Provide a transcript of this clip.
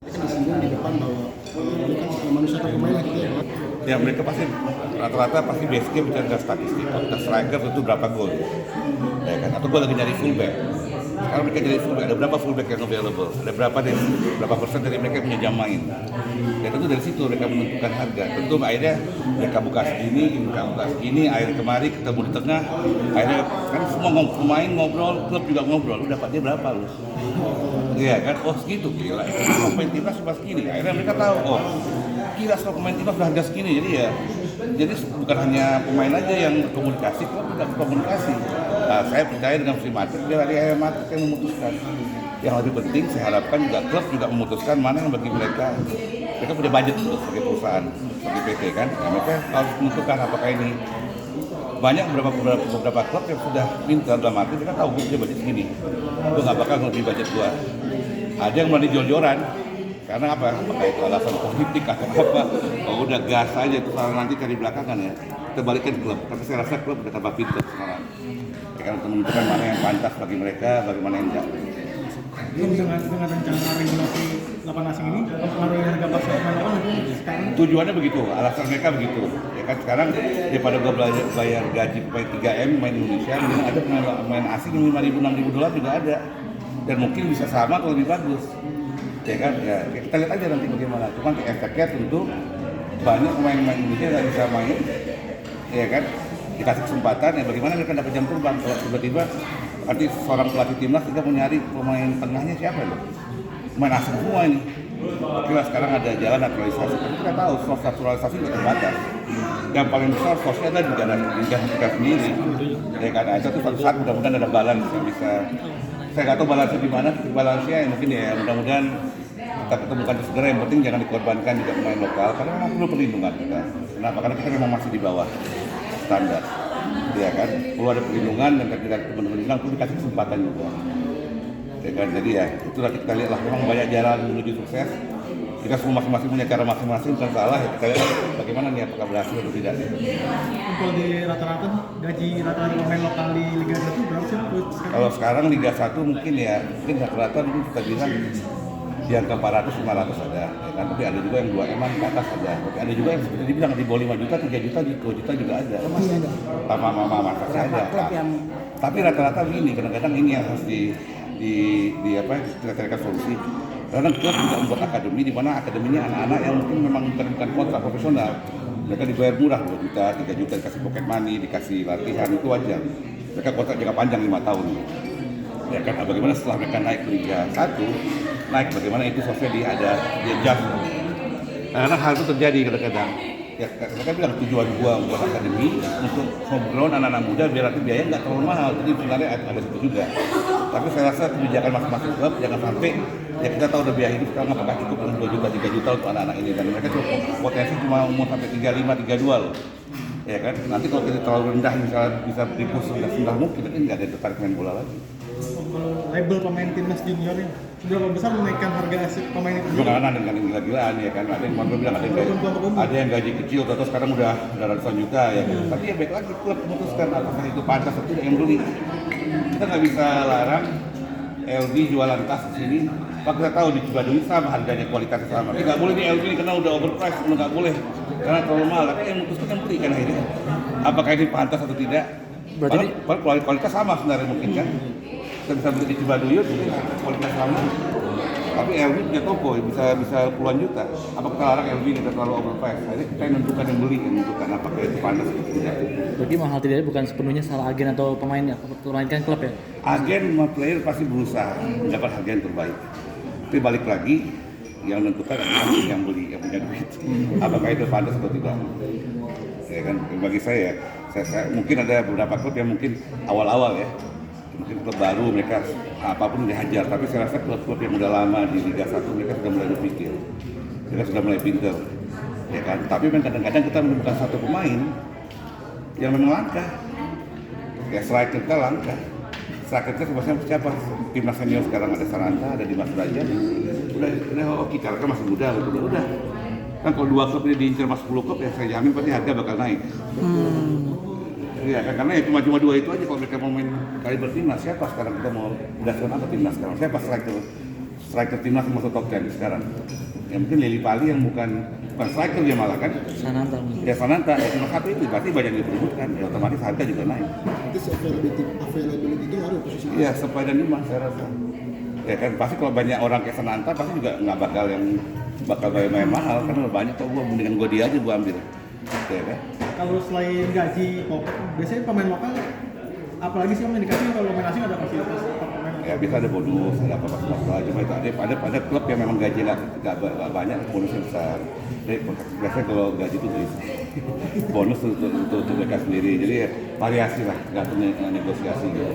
Kan disinggung di depan bahwa ini kan manusia atau pemain gitu ya. Ya mereka pasti rata-rata pasti basicnya bicara statistik. Kalau striker itu berapa gol, ya kan? Atau gue lagi nyari fullback. Sekarang mereka jadi fullback, ada berapa fullback yang available? Ada berapa persen dari mereka yang punya jam main? Ya tentu dari situ mereka menentukan harga. Tentu akhirnya mereka buka segini, akhirnya kemari ketemu di tengah, akhirnya kan semua pemain ngobrol, klub juga ngobrol, lu dapatnya berapa lu? Iya kan, oh segitu gila. Pemain timnas cuma segini, akhirnya mereka tahu, oh gila kalau pemain timnas udah harga segini, jadi bukan hanya pemain aja yang berkomunikasi, klub juga berkomunikasi. Nah, saya percaya dengan free market, dia dari market yang memutuskan. Yang lebih penting saya harapkan juga klub juga memutuskan mana yang bagi mereka punya budget dulu sebagai perusahaan, sebagai PT kan. Nah, mereka harus menentukan apakah ini banyak beberapa klub yang sudah pintar dalam arti mereka tahu gue punya budget segini, gue nggak bakal lebih budget gue. Ada yang berani jor-joran karena apa? Apakah itu alasan politik atau apa? Oh udah gas aja itu nanti cari belakangan ya. Kita balikin klub, tapi saya rasa klub udah tambah pintar sekarang. Ya kan untuk menentukan mana yang pantas bagi mereka, bagaimana yang enggak. Ini dengan rencana regulasi 8 asing ini mempengaruhi harga pasar pemain itu sekarang. Tujuannya begitu, alasan mereka begitu. Ya kan sekarang daripada gue bayar gaji pemain 3M main Indonesia, ada pemain asing yang $5.000-6.000 juga ada. Dan mungkin bisa sama atau lebih bagus. Ya kan, ya kita lihat aja nanti bagaimana. Cuman efeknya tentu banyak pemain-pemain Indonesia yang bisa main, ya kan, dikasih kesempatan. Ya bagaimana mereka dapat jam terbang kalau tiba-tiba nanti seorang pelatih timnas kita mau nyari pemain tengahnya siapa loh? Pemain asing semua ini. Oke lah sekarang ada jalan naturalisasi. Kita tahu source naturalisasi juga terbatas. Yang paling besar source-nya ada di negara kita sendiri. Ya kan, itu suatu saat mudah-mudahan ada balance yang bisa. Saya nggak tahu balance di mana, balance-nya ya mungkin ya mudah-mudahan kita ketemukan segera. Yang penting jangan dikorbankan juga pemain lokal karena memang perlu perlindungan kita. Kenapa? Karena kita memang masih di bawah standar, ya kan. Perlu ada perlindungan dan ketika teman-teman bilang perlu dikasih kesempatan juga. Ya kan, jadi ya itulah kita lihat lah memang banyak jalan menuju sukses. Kita semua masing-masing punya cara masing-masing, bukan salah ya. Kita lihat bagaimana nih apakah berhasil atau tidak. Kalau di rata-rata gaji rata-rata pemain lokal di Liga 1 berapa sih? Kalau sekarang Liga 1 mungkin rata-rata mungkin kita bilang di angka 400-500 ada, ya kan? Tapi ada juga yang 2 eman ke atas ada. Tapi ada juga yang seperti dibilang di bawah 5 juta, 3 juta, 2 juta juga ada. Masih ada. Mama ada. Klub yang Tapi rata-rata begini, kadang-kadang ini yang harus kita carikan solusi. Karena klub juga membuat akademi di mana akademinya anak-anak yang mungkin memang bukan kontrak profesional. Mereka dibayar murah 2 juta, 3 juta dikasih pocket money, dikasih latihan itu wajar. Mereka kontrak jangka panjang 5 tahun. Ya kan, bagaimana setelah mereka naik ke Liga 1, bagaimana itu sosial di adjust. Karena hal itu terjadi kadang-kadang. Ya, mereka bilang tujuan gua buat akademi untuk homegrown anak-anak muda biar nanti biaya nggak terlalu mahal. Jadi sebenarnya ada situ juga. Tapi saya rasa kebijakan masing-masing klub jangan sampai ya kita tahu udah biaya hidup sekarang apakah cukup dengan 2 juta, 3 juta untuk anak-anak ini dan mereka cuma potensi cuma umur sampai 35, 32 loh. Ya kan, nanti kalau kita terlalu rendah misalnya bisa dipus rendah mungkin nanti nggak ada tertarik main bola lagi. Kalau label pemain timnas junior ini seberapa besar menaikkan harga pemain itu? Bukan ada yang gila-gilaan ya kan, ada yang bilang ada yang gaji kecil atau sekarang udah ratusan juta ya kan. Tapi ya baik lagi klub memutuskan apakah itu pantas atau tidak yang beli. Kita nggak bisa larang LV jualan tas di sini. Pak kita tahu di Cibaduy sama harganya kualitasnya sama. Tapi nggak boleh nih LV karena udah overpriced, nggak boleh karena terlalu mahal. Tapi yang memutuskan yang beli kan akhirnya. Apakah ini pantas atau tidak? Berarti kualitas sama sebenarnya mungkin kan. Kita bisa beli di Cibaduy mungkin kualitas sama. Tapi LV punya toko bisa puluhan juta. Apa kita larang LV kita terlalu overpriced? Akhirnya kita yang menentukan yang beli, yang menentukan apakah itu pantas atau tidak. Berarti mahal tidaknya bukan sepenuhnya salah agen atau pemain ya, melainkan klub ya? Agen sama player pasti berusaha mendapat harga yang terbaik. Tapi balik lagi yang menentukan adalah yang beli, yang punya duit. Apakah itu pantas atau tidak? Ya kan, bagi saya mungkin ada beberapa klub yang mungkin awal-awal ya. Mungkin klub baru mereka apapun dihajar, tapi saya rasa klub-klub yang udah lama di Liga 1 mereka sudah mulai berpikir, mereka sudah mulai pintar, ya kan. Tapi memang kadang-kadang kita menemukan satu pemain yang memang langka, ya striker kita langka. Striker kita sebenarnya siapa? Timnas senior sekarang ada Saranta, ada Dimas Derajat, udah oke, karena kan masih muda, udah. Kan kalau 2 klub ini diincar mas 10 klub ya saya jamin pasti harga bakal naik. Iya, karena ya cuma 2 itu aja kalau mereka mau main kali bertimnas, siapa sekarang kita mau berdasarkan apa timnas sekarang? Siapa striker striker timnas yang masuk top 10 sekarang. Ya mungkin Lili Pali yang bukan striker dia malah kan. Sananta mungkin. Ya Sananta, ya cuma satu itu pasti banyak diperebutkan, ya otomatis harga juga naik. Nanti availability itu ngaruh posisi. Iya, Sepay dan Dimas saya rasa. Ya kan pasti kalau banyak orang kayak Sananta pasti juga nggak bakal main mahal karena banyak kok gua mendingan gua dia aja gua ambil. Ya kan? Kalau selain gaji pokok, biasanya pemain lokal apalagi sih yang dikasih kalau pemain asing ada fasilitas apa pemain Ya bisa ada bonus, ada apa masalah cuma itu ada klub yang memang gaji nggak banyak, bonusnya besar. Jadi biasanya kalau gaji itu bisa bonus untuk mereka sendiri, jadi ya variasi lah, nggak tuh negosiasi gitu.